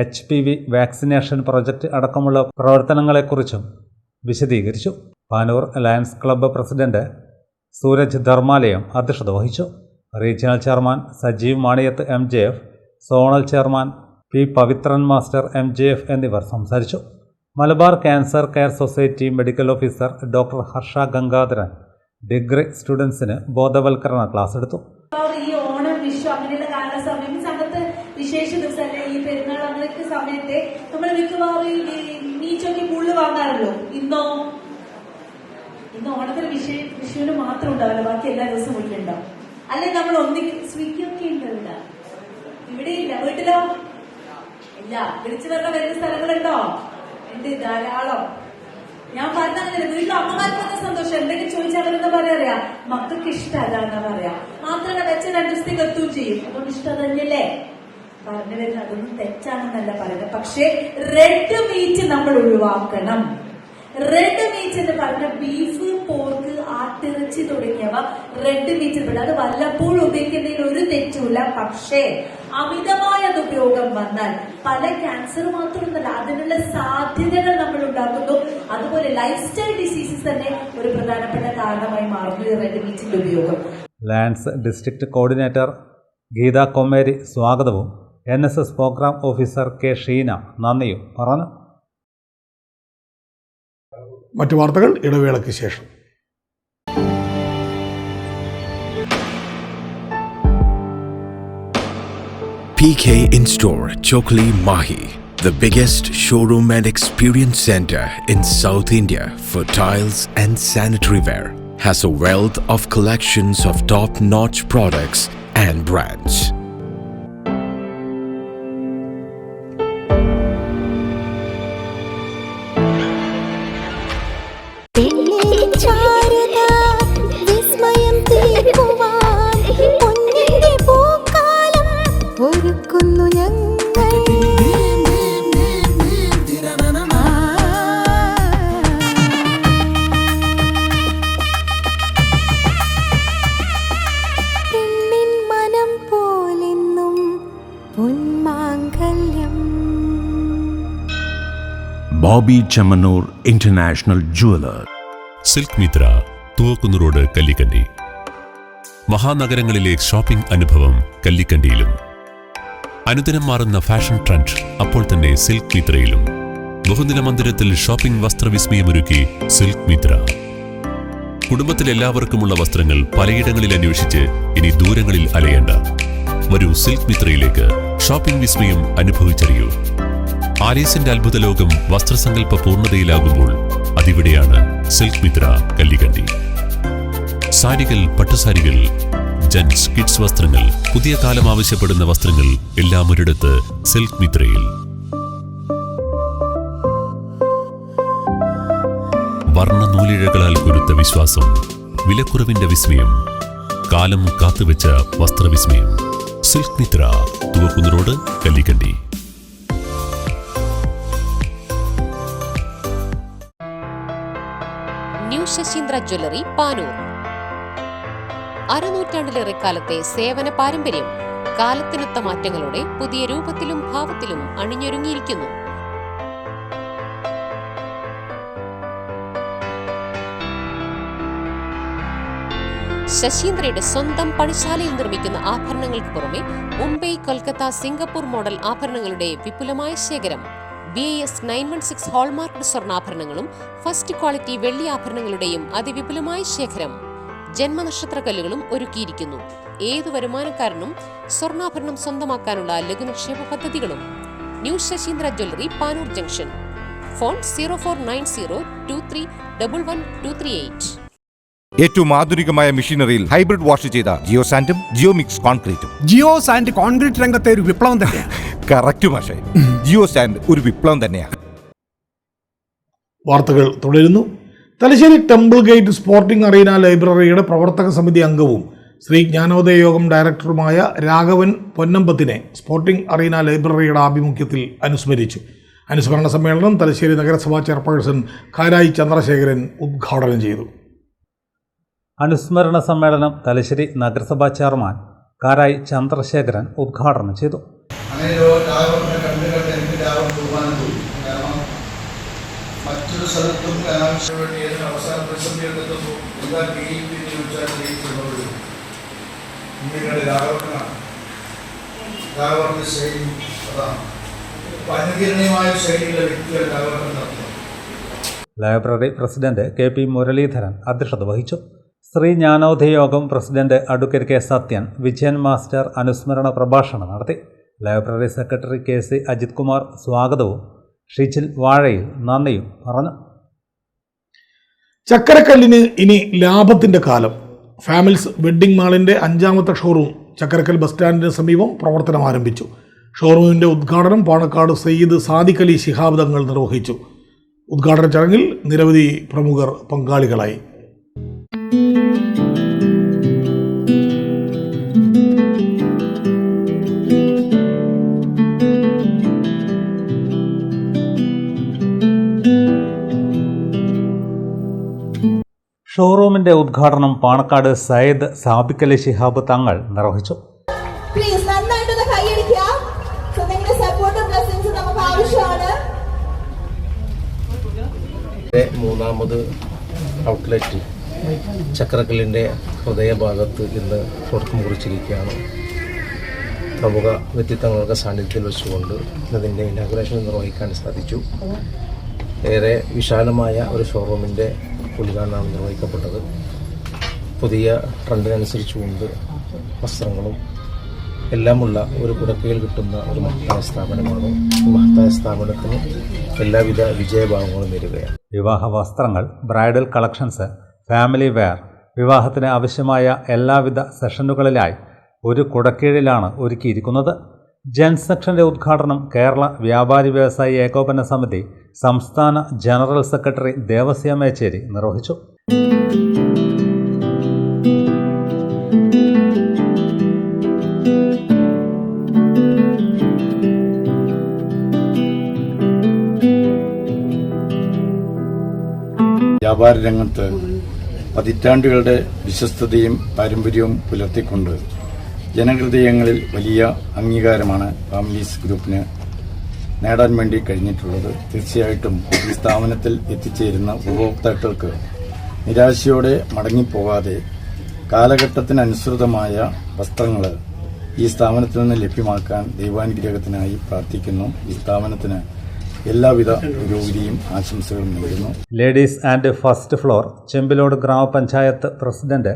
HPV വാക്സിനേഷൻ പ്രൊജക്റ്റ് അടക്കമുള്ള പ്രവർത്തനങ്ങളെക്കുറിച്ചും വിശദീകരിച്ചു. Panoor lions club president Sooraj Dharmalayam അധ്യക്ഷത വഹിച്ചു. Regional chairman Sajeev Maniyath MJF, zonal chairman P Pavithran master MJF എന്നിവർ സംസാരിച്ചു. Malabar cancer care society medical officer doctor Harsha Gangadharan degree സ്റ്റുഡൻസിന് ബോധവൽക്കരണ ക്ലാസ് എടുത്തു. ഈ ഓണം, വിഷു അങ്ങനെയുള്ള കാലസമയം സമയത്ത് വിശേഷ ദിവസമല്ലേ, ഈ പെരുന്നാൾ അങ്ങനെയൊക്കെ സമയത്തെ നമ്മൾ മിക്കവാറും നീച്ചൊക്കെ കൂടുതൽ വാങ്ങാറല്ലോ. ഇന്ന് ഓണത്തിന് വിഷുവിന് മാത്രം ഉണ്ടാവില്ല, ബാക്കി എല്ലാ ദിവസവും വീട്ടിലുണ്ടാവും. അല്ലെങ്കിൽ നമ്മൾ ഒന്നിക്ക് സ്വിഗ്ഗിയൊക്കെ ഉണ്ട്, ഇവിടെ ഇല്ല. വീട്ടിലോ ഇല്ല. വിളിച്ചു വരുന്ന സ്ഥലങ്ങളുണ്ടോ? ഉണ്ട്, ധാരാളം. ഞാൻ പറഞ്ഞങ്ങനെ വീട്ടിൽ അമ്മമാർക്ക് തന്നെ സന്തോഷം. എന്തെങ്കിലും ചോദിച്ചാൽ അവരെന്താ പറയാ, മക്കൾക്ക് ഇഷ്ടമല്ല എന്നാ പറയാ. മാത്രമല്ല വെച്ച 2 ദിവസത്തേക്ക് എത്തുകയും ചെയ്യും. അതുകൊണ്ട് ഇഷ്ടം തന്നെയല്ലേ പറഞ്ഞു വരുന്നത്. അതൊന്നും തെറ്റാണെന്നല്ല പറയുന്നത്. പക്ഷേ റെഡ് മീറ്റ് നമ്മൾ ഒഴിവാക്കണം. റെഡ് മീറ്റ് എന്ന് പറഞ്ഞ ബീഫ്, പോർക്ക്, ആട്ടിറച്ചി തുടങ്ങിയവ റെഡ് മീറ്റ് പെടും. അത് വല്ലപ്പോഴും ഉപയോഗിക്കുന്നതിൽ ഒരു തെറ്റുമില്ല. പക്ഷേ അമിതമായ ഉപയോഗം വന്നാൽ പല ക്യാൻസർ മാത്രമല്ല അതിനുള്ള സാധ്യതകൾ നമ്മൾ ഉണ്ടാക്കുന്നു. അതുപോലെ ലൈഫ് സ്റ്റൈൽ ഡിസീസസ് തന്നെ ഒരു പ്രധാനപ്പെട്ട കാരണമായി മാറുന്നു റെഡ് മീറ്റിന്റെ ഉപയോഗം. Lions district coordinator Geetha Kommeri സ്വാഗതവും NSS program officer K Sheena നന്ദിയും പറഞ്ഞു. മറ്റു വാർത്തകൾ ഇടവേളയ്ക്ക് ശേഷം. PK In-Store, Chokli, Mahi, the biggest showroom and experience center in South India for tiles and sanitary ware, has a wealth of collections of top-notch products and brands. Bobby Chemmanur international jeweller. Silk Mitra, Thuvakkunnu road, Kallikandi. മഹാനഗരങ്ങളിലെ shopping അനുഭവം കല്ലിക്കണ്ടിയിലും. അനുദിനം മാറുന്ന fashion trend അപ്പോൾ തന്നെ silk മിത്രയിലും. ബഹുനില മന്ദിരത്തിൽ shopping വസ്ത്രവിസ്മയമൊരുക്കി silk Mitra. കുടുംബത്തിലെല്ലാവർക്കുമുള്ള വസ്ത്രങ്ങൾ പലയിടങ്ങളിൽ അന്വേഷിച്ച് ഇനി ദൂരങ്ങളിൽ അലയേണ്ട. വരൂ സിൽക്ക് മിത്രയിലേക്ക്. ഷോപ്പിംഗ് വിസ്മയം അനുഭവിച്ചറിയൂ. ആലീസിന്റെ അത്ഭുത ലോകം വസ്ത്രസങ്കല്പ പൂർണ്ണതയിലാകുമ്പോൾ അതിവിടെയാണ് സിൽക്ക് മിത്ര കല്ലിക്കണ്ടി. സാരികൾ, പട്ടുസാരികൾ, ജെന്റ്സ്, കിഡ്സ് വസ്ത്രങ്ങൾ, പുതിയ കാലം ആവശ്യപ്പെടുന്ന വസ്ത്രങ്ങൾ എല്ലാം ഒരിടത്ത് സിൽക്ക് മിത്രയിൽ. വർണ്ണനൂലിഴകളാൽ കുരുത്ത വിശ്വാസം, വിലക്കുറവിന്റെ വിസ്മയം, കാലം കാത്തുവെച്ച വസ്ത്രവിസ്മയം. Silk Mitra, Thuvakkunnu, Kallikandi. New Sasheendra jewellery, Panoor. അരനൂറ്റാണ്ടിലേറെ കാലത്തെ സേവന പാരമ്പര്യം കാലത്തിനൊത്ത മാറ്റങ്ങളോടെ പുതിയ രൂപത്തിലും ഭാവത്തിലും അണിഞ്ഞൊരുങ്ങിയിരിക്കുന്നു. ശശീന്ദ്രയുടെ സ്വന്തം പണിശാലയിൽ നിർമ്മിക്കുന്ന ആഭരണങ്ങൾക്ക് പുറമെ മുംബൈ, കൊൽക്കത്ത, സിംഗപ്പൂർ മോഡൽ ആഭരണങ്ങളുടെ വിപുലമായ ശേഖരം. BIS 916 ഹോൾമാർക്ക് സ്വർണ്ണാഭരണങ്ങളും ഫസ്റ്റ് ക്വാളിറ്റി വെള്ളി ആഭരണങ്ങളുടെയും അതിവിപുലമായ ശേഖരം. ജന്മനക്ഷത്ര കല്ലുകളും ഒരുക്കിയിരിക്കുന്നു. ഏതു വരുമാനക്കാരനും സ്വർണ്ണാഭരണം സ്വന്തമാക്കാനുള്ള ലഘുനിക്ഷേപ പദ്ധതികളും. New Sasheendra jewellery, Panoor junction. Phone 049023112238. ഏറ്റവും ആധുനികമായ മെഷീനറിയിൽ ഹൈബ്രിഡ് വാഷ് ചെയ്ത ജിയോ സാൻഡും ജിയോ മിക്സ് കോൺക്രീറ്റും. ജിയോ സാൻഡ് കോൺക്രീറ്റ് രംഗത്തെ ഒരു വിപ്ലവം തന്നെയാണ്. കറക്റ്റ് മാഷേ, ജിയോ സാൻഡ് ഒരു വിപ്ലവം തന്നെയാണ്. വാർത്തകൾ തുടരുന്നു. Thalassery temple gate sporting arena ലൈബ്രറിയുടെ പ്രവർത്തക സമിതി അംഗവും ശ്രീ ജ്ഞാനോദയ യോഗം ഡയറക്ടറുമായ രാഘവൻ പൊന്നമ്പത്തിനെ സ്പോർട്ടിംഗ് അറീന ലൈബ്രറിയുടെ ആഭിമുഖ്യത്തിൽ അനുസ്മരിച്ചു. അനുസ്മരണ സമ്മേളനം തലശ്ശേരി നഗരസഭാ ചെയർപേഴ്സൺ കാരായി ചന്ദ്രശേഖരൻ ഉദ്ഘാടനം ചെയ്തു. അനുസ്മരണ സമ്മേളനം തലശ്ശേരി നഗരസഭാ ചെയർമാൻ കാരായി ചന്ദ്രശേഖരൻ ഉദ്ഘാടനം ചെയ്തു. മറ്റൊരു സ്ഥലത്തും അവസാന പ്രതിസന്ധി എടുത്തെത്തുമ്പോൾ എന്താ ഇന്ത്യയുടെ രാഘവന്റെ ശൈലി അതാണ്. അനുകരണീയമായ ശൈലിയിലെ വ്യക്തികൾ രാഘവൻ നടത്തുന്നു. ലൈബ്രറി പ്രസിഡന്റ് KP മുരളീധരൻ അധ്യക്ഷത വഹിച്ചു. Sree Jnanodaya Yogam president advocate K Sathyan, Vijayan master അനുസ്മരണ പ്രഭാഷണം നടത്തി. Library secretary KC Ajith Kumar സ്വാഗതവും ഷിച്ചിൽ വാഴയിൽ നന്ദിയും പറഞ്ഞു. ചക്കരക്കല്ലിന് ഇനി ലാഭത്തിന്റെ കാലം. ഫാമിൽസ് വെഡ്ഡിംഗ് മാളിന്റെ 5ാമത്തെ ഷോറൂം ചക്കരക്കൽ ബസ് സ്റ്റാൻഡിന് സമീപം പ്രവർത്തനം ആരംഭിച്ചു. ഷോറൂമിന്റെ ഉദ്ഘാടനം പാണക്കാട് സയ്യിദ് സാദിഖ് അലി ശിഹാബ് തങ്ങൾ നിർവഹിച്ചു. ഉദ്ഘാടന ചടങ്ങിൽ നിരവധി പ്രമുഖർ പങ്കാളികളായി. ഷോറൂമിന്റെ ഉദ്ഘാടനം പാണക്കാട് സയ്യിദ് സാദിഖ് അലി ശിഹാബ് തങ്ങൾ നിർവഹിച്ചു. മൂന്നാമത് ഔട്ട്ലെറ്റ് ചക്രക്കല്ലിൻ്റെ ഹൃദയഭാഗത്ത് ഇന്ന് തുടക്കം കുറിച്ചിരിക്കുകയാണ്. പ്രമുഖ വ്യക്തിത്വങ്ങളുടെ സാന്നിധ്യത്തിൽ വെച്ചുകൊണ്ട് ഇതിൻ്റെ ഇനാഗുറേഷൻ നിർവഹിക്കാൻ സാധിച്ചു. ഏറെ വിശാലമായ ഒരു ഷോറൂമിൻ്റെ ഉദ്ഘാടനമാണ് നിർവഹിക്കപ്പെട്ടത്. പുതിയ ട്രെൻഡിനനുസരിച്ചുകൊണ്ട് വസ്ത്രങ്ങളും എല്ലാമുള്ള ഒരു കുടക്കയിൽ കിട്ടുന്ന ഒരു മഹത്തായ സ്ഥാപനമാണ്. ഈ മഹത്തായ സ്ഥാപനത്തിന് എല്ലാവിധ വിജയഭാവങ്ങളും നേരുകയാണ്. വിവാഹ വസ്ത്രങ്ങൾ, ബ്രൈഡൽ കളക്ഷൻസ്, ഫാമിലി വെയർ, വിവാഹത്തിന് ആവശ്യമായ എല്ലാവിധ സെഷനുകളിലായി ഒരു കുടക്കീഴിലാണ് ഒരുക്കിയിരിക്കുന്നത്. ജെൻസ് സെക്ഷന്റെ ഉദ്ഘാടനം കേരള വ്യാപാരി വ്യവസായി ഏകോപന സമിതി സംസ്ഥാന ജനറൽ സെക്രട്ടറി ദേവസ്യ മേച്ചേരി നിർവഹിച്ചു. വ്യാപാര രംഗത്ത് പതിറ്റാണ്ടുകളുടെ വിശ്വസ്തതയും പാരമ്പര്യവും പുലർത്തിക്കൊണ്ട് ജനഹൃദയങ്ങളിൽ വലിയ അംഗീകാരമാണ് ഫാമിലീസ് ഗ്രൂപ്പിന് നേടാൻ വേണ്ടി കഴിഞ്ഞിട്ടുള്ളത്. തീർച്ചയായിട്ടും ഈ സ്ഥാപനത്തിൽ എത്തിച്ചേരുന്ന ഉപഭോക്താക്കൾക്ക് നിരാശയോടെ മടങ്ങിപ്പോകാതെ കാലഘട്ടത്തിനനുസൃതമായ വസ്ത്രങ്ങൾ ഈ സ്ഥാപനത്തിൽ നിന്ന് ലഭ്യമാക്കാൻ ദൈവാനുഗ്രഹത്തിനായി പ്രാർത്ഥിക്കുന്നു. ഈ സ്ഥാപനത്തിന് എല്ലാവിധ പുരോഗതിയും ആശംസകളും നേരുന്നു. Ladies and first floor Chembilode ഗ്രാമപഞ്ചായത്ത് പ്രസിഡന്റ്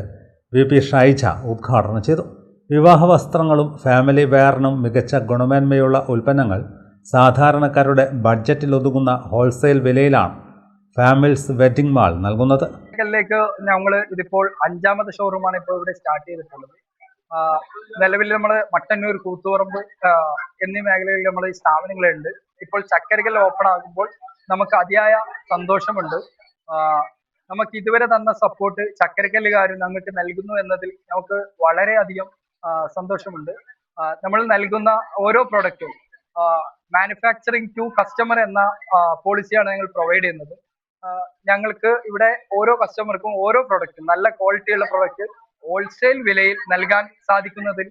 VP ഷൈജ ഉദ്ഘാടനം ചെയ്തു. വിവാഹ വസ്ത്രങ്ങളും ഫാമിലി വെയറിനും മികച്ച ഗുണമേന്മയുള്ള ഉൽപ്പന്നങ്ങൾ സാധാരണക്കാരുടെ ബഡ്ജറ്റിൽ ഒതുങ്ങുന്ന ഹോൾസെയിൽ വിലയിലാണ് ഫാമിൽസ് വെഡിംഗ് മാൾ നൽകുന്നത്. ഞങ്ങൾ ഇതിപ്പോൾ 5ാമത്തെ ഷോറൂമാണ് ഇപ്പോൾ ഇവിടെ സ്റ്റാർട്ട് ചെയ്തിട്ടുള്ളത്. നിലവിൽ നമ്മൾ മട്ടന്നൂർ, കൂത്തുപറമ്പ് എന്നീ മേഖലകളിൽ നമ്മൾ ഈ സ്ഥാപനങ്ങളുണ്ട്. ഇപ്പോൾ ചക്കരക്കൽ ഓപ്പൺ ആകുമ്പോൾ നമുക്ക് അതിയായ സന്തോഷമുണ്ട്. നമുക്ക് ഇതുവരെ തന്ന സപ്പോർട്ട് ചക്കരക്കല്ലുകാർ ഞങ്ങൾക്ക് നൽകുന്നു എന്നതിൽ നമുക്ക് വളരെയധികം സന്തോഷമുണ്ട്. നമ്മൾ നൽകുന്ന ഓരോ പ്രൊഡക്റ്റും മാനുഫാക്ചറിങ് ടു കസ്റ്റമർ എന്ന പോളിസിയാണ് ഞങ്ങൾ പ്രൊവൈഡ് ചെയ്യുന്നത്. ഞങ്ങൾക്ക് ഇവിടെ ഓരോ കസ്റ്റമർക്കും ഓരോ പ്രൊഡക്റ്റും നല്ല ക്വാളിറ്റിയുള്ള പ്രൊഡക്റ്റ് ഹോൾസെയിൽ വിലയിൽ നൽകാൻ സാധിക്കുന്നതിൽ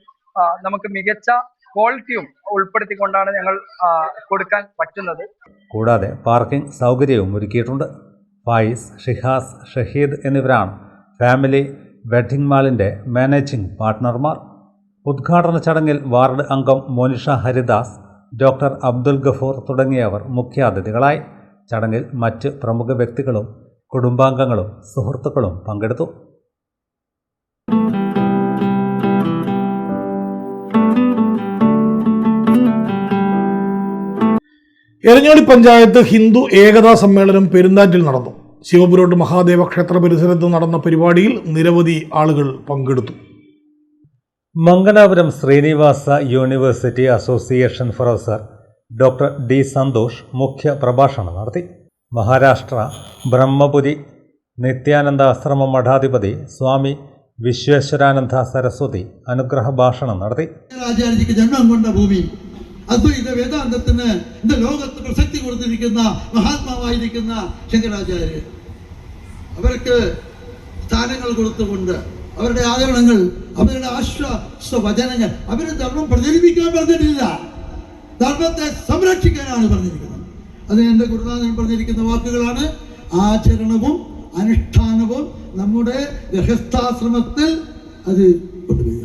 നമുക്ക് മികച്ച ക്വാളിറ്റിയും ഉൾപ്പെടുത്തിക്കൊണ്ടാണ് ഞങ്ങൾ കൊടുക്കാൻ പറ്റുന്നത്. കൂടാതെ പാർക്കിംഗ് സൗകര്യവും ഒരുക്കിയിട്ടുണ്ട്. ഫായിസ്, ഷിഹാസ്, ഷഹീദ് എന്നിവരാണ് ഫാമിലി വെഡിംഗ് മാളിൻ്റെ മാനേജിംഗ് പാർട്ട്ണർമാർ. ഉദ്ഘാടന ചടങ്ങിൽ വാർഡ് അംഗം മോനിഷ ഹരിദാസ്, ഡോക്ടർ അബ്ദുൽ ഗഫൂർ തുടങ്ങിയവർ മുഖ്യാതിഥികളായി. ചടങ്ങിൽ മറ്റ് പ്രമുഖ വ്യക്തികളും കുടുംബാംഗങ്ങളും സുഹൃത്തുക്കളും പങ്കെടുത്തു. എരഞ്ഞോളി പഞ്ചായത്ത് ഹിന്ദു ഏകതാ സമ്മേളനം പെരുന്താറ്റിൽ നടന്നു. ശിവപുരോട്ട് മഹാദേവ ക്ഷേത്ര പരിസരത്ത് നടന്ന പരിപാടിയിൽ നിരവധി ആളുകൾ പങ്കെടുത്തു. Mangalapuram Srinivasa university association professor doctor D. Santhosh മുഖ്യ പ്രഭാഷണം നടത്തി. മഹാരാഷ്ട്ര ബ്രഹ്മപുരി നിത്യാനന്ദ ആശ്രമ മഠാധിപതി സ്വാമി വിശ്വേശ്വരാനന്ദ സരസ്വതി അനുഗ്രഹ ഭാഷണം നടത്തി. ആചാര്യക്ക് ജന്മം കൊണ്ട ഭൂമി, അദ്വൈത വേദാന്തത്തിന് ഇന്ന് ലോകത്ത് പ്രസക്തി കൊടുത്തിരിക്കുന്ന മഹാത്മാവായിരിക്കുന്ന ശങ്കരാചാര്യർ, അവർക്ക് സ്ഥാനങ്ങൾ കൊടുത്തുകൊണ്ട് അവരുടെ ആചരണങ്ങൾ, അവരുടെ ആശ്വാസ വചനങ്ങൾ, അവര് ധർമ്മം പ്രചരിപ്പിക്കാൻ പറഞ്ഞിട്ടില്ല, ധർമ്മത്തെ സംരക്ഷിക്കാനാണ് പറഞ്ഞിരിക്കുന്നത്. അത് എൻ്റെ ഗുരുനാഥൻ പറഞ്ഞിരിക്കുന്ന വാക്കുകളാണ്. ആചരണവും അനുഷ്ഠാനവും നമ്മുടെ ഗൃഹസ്ഥാശ്രമത്തിൽ അത് കൊണ്ടുവരിക.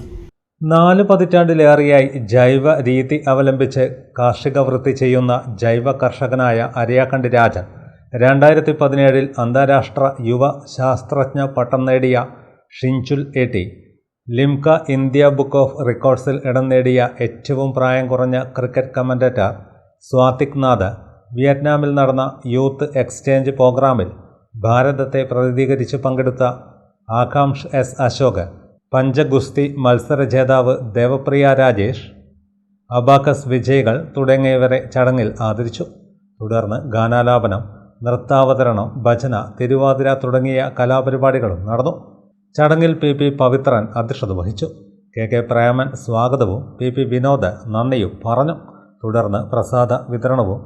4 പതിറ്റാണ്ടിലേറെയായി ജൈവ രീതി അവലംബിച്ച് കാർഷിക വൃത്തി ചെയ്യുന്ന ജൈവ കർഷകനായ അരിയാക്കണ്ടി രാജൻ 2017 അന്താരാഷ്ട്ര യുവ ശാസ്ത്രജ്ഞ പട്ടം നേടിയ ഷിൻചുൽ എട്ടി, ലിംക ഇന്ത്യ ബുക്ക് ഓഫ് റെക്കോർഡ്സിൽ ഇടം നേടിയ ഏറ്റവും പ്രായം കുറഞ്ഞ ക്രിക്കറ്റ് കമന്റേറ്റർ സ്വാതിക് നാഥ്, വിയറ്റ്നാമിൽ നടന്ന യൂത്ത് എക്സ്ചേഞ്ച് പ്രോഗ്രാമിൽ ഭാരതത്തെ പ്രതിനിധീകരിച്ച് പങ്കെടുത്ത ആകാംക്ഷ് S. അശോക്, പഞ്ചഗുസ്തി മത്സര ജേതാവ് ദേവപ്രിയ രാജേഷ്, അബാക്കസ് വിജയികൾ തുടങ്ങിയവരെ ചടങ്ങിൽ ആദരിച്ചു. തുടർന്ന് ഗാനാലാപനം, നൃത്താവതരണം, ഭജന, തിരുവാതിര തുടങ്ങിയ കലാപരിപാടികളും നടന്നു. ചടങ്ങിൽ PP പവിത്രൻ അധ്യക്ഷത വഹിച്ചു. KK പ്രേമൻ സ്വാഗതവും PP വിനോദ് നന്ദിയും പറഞ്ഞു. തുടർന്ന് പ്രസാദ വിതരണവും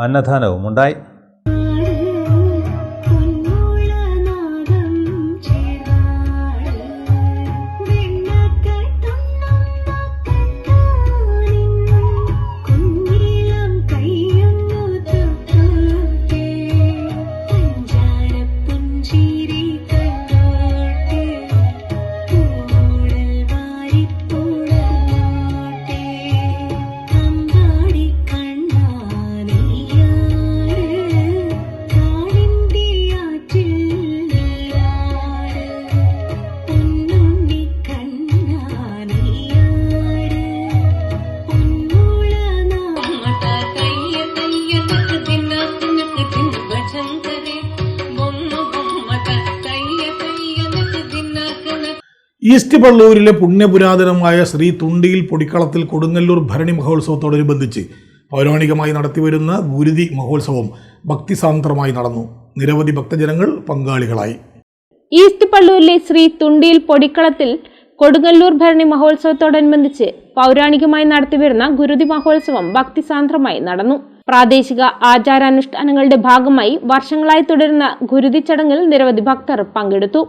അന്നദാനവും ഉണ്ടായി. ഈസ്റ്റ് പള്ളൂരിലെ പുണ്യപുരാതനമായ ശ്രീ തുണ്ടിയിൽ പൊടിക്കളത്തിൽ കൊടുങ്ങല്ലൂർ ഭരണി മഹോത്സവത്തോടനുബന്ധിച്ച് പൗരാണികമായി നടത്തിവരുന്ന ഗുരുതി മഹോത്സവം ഭക്തിസാന്ദ്രമായി നടന്നു. നിരവധി ഭക്തജനങ്ങൾ പങ്കാളികളായി. ഈസ്റ്റ് പള്ളൂരിലെ ശ്രീ തുണ്ടിയിൽ പൊടിക്കളത്തിൽ കൊടുങ്ങല്ലൂർ ഭരണി മഹോത്സവത്തോടനുബന്ധിച്ച് പൗരാണികമായി നടത്തിവരുന്ന ഗുരുതി മഹോത്സവം ഭക്തിസാന്ദ്രമായി നടന്നു. പ്രാദേശിക ആചാരാനുഷ്ഠാനങ്ങളുടെ ഭാഗമായി വർഷങ്ങളായി തുടരുന്ന ഗുരുതി ചടങ്ങിൽ നിരവധി ഭക്തർ പങ്കെടുത്തു.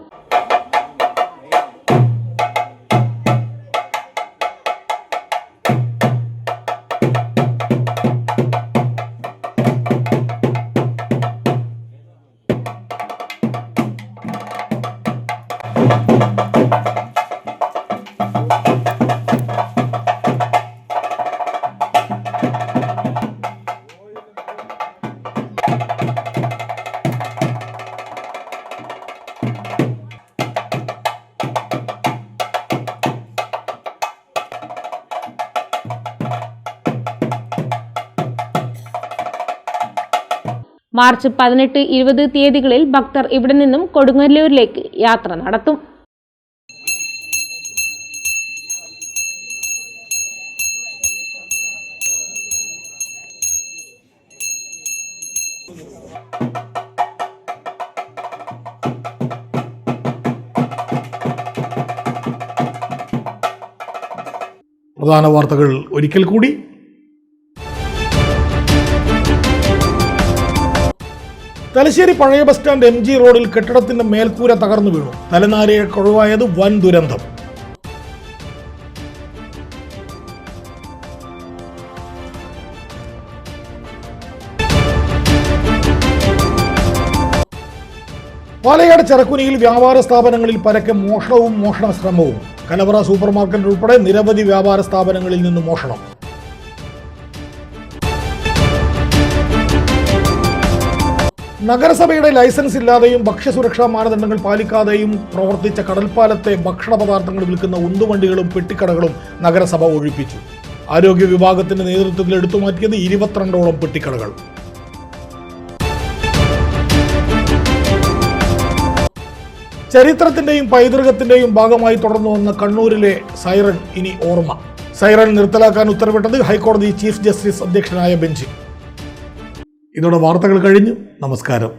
മാർച്ച് 18, 20 തീയതികളിൽ ഭക്തർ ഇവിടെ നിന്നും കൊടുങ്ങല്ലൂരിലേക്ക് യാത്ര നടത്തും. പ്രധാന വാർത്തകൾ ഒരിക്കൽ കൂടി. തലശ്ശേരി പഴയ ബസ് സ്റ്റാൻഡ് MG റോഡിൽ കെട്ടിടത്തിന്റെ മേൽക്കൂര തകർന്നു വീണു. തലനാരിഴക്ക് ഒഴിവായത് വൻ ദുരന്തം. പാലയാട് ചെറക്കുനിയിൽ വ്യാപാര സ്ഥാപനങ്ങളിൽ പരക്കെ മോഷണവും മോഷണ ശ്രമവും. കലവറ സൂപ്പർ മാർക്കറ്റ് ഉൾപ്പെടെ നിരവധി വ്യാപാര സ്ഥാപനങ്ങളിൽ നിന്ന് മോഷണം. നഗരസഭയുടെ ലൈസൻസ് ഇല്ലാതെയും ഭക്ഷ്യസുരക്ഷാ മാനദണ്ഡങ്ങൾ പാലിക്കാതെയും പ്രവർത്തിച്ച കടൽപ്പാലത്തെ ഭക്ഷണ പദാർത്ഥങ്ങൾ വിൽക്കുന്ന ഉന്തുവണ്ടികളും പെട്ടിക്കടകളും നഗരസഭ ഒഴിപ്പിച്ചു. ആരോഗ്യ വിഭാഗത്തിന്റെ നേതൃത്വത്തിൽ എടുത്തുമാറ്റിയത് 22ഓളം പെട്ടിക്കടകൾ. ചരിത്രത്തിന്റെയും പൈതൃകത്തിന്റെയും ഭാഗമായി തുടർന്നു വന്ന കണ്ണൂരിലെ സൈറൺ ഇനി ഓർമ്മ. സൈറൺ നിർത്തലാക്കാൻ ഉത്തരവിട്ടത് ഹൈക്കോടതി ചീഫ് ജസ്റ്റിസ് അധ്യക്ഷനായ ബെഞ്ച്. ഇതോടെ വാർത്തകൾ കഴിഞ്ഞു. നമസ്കാരം.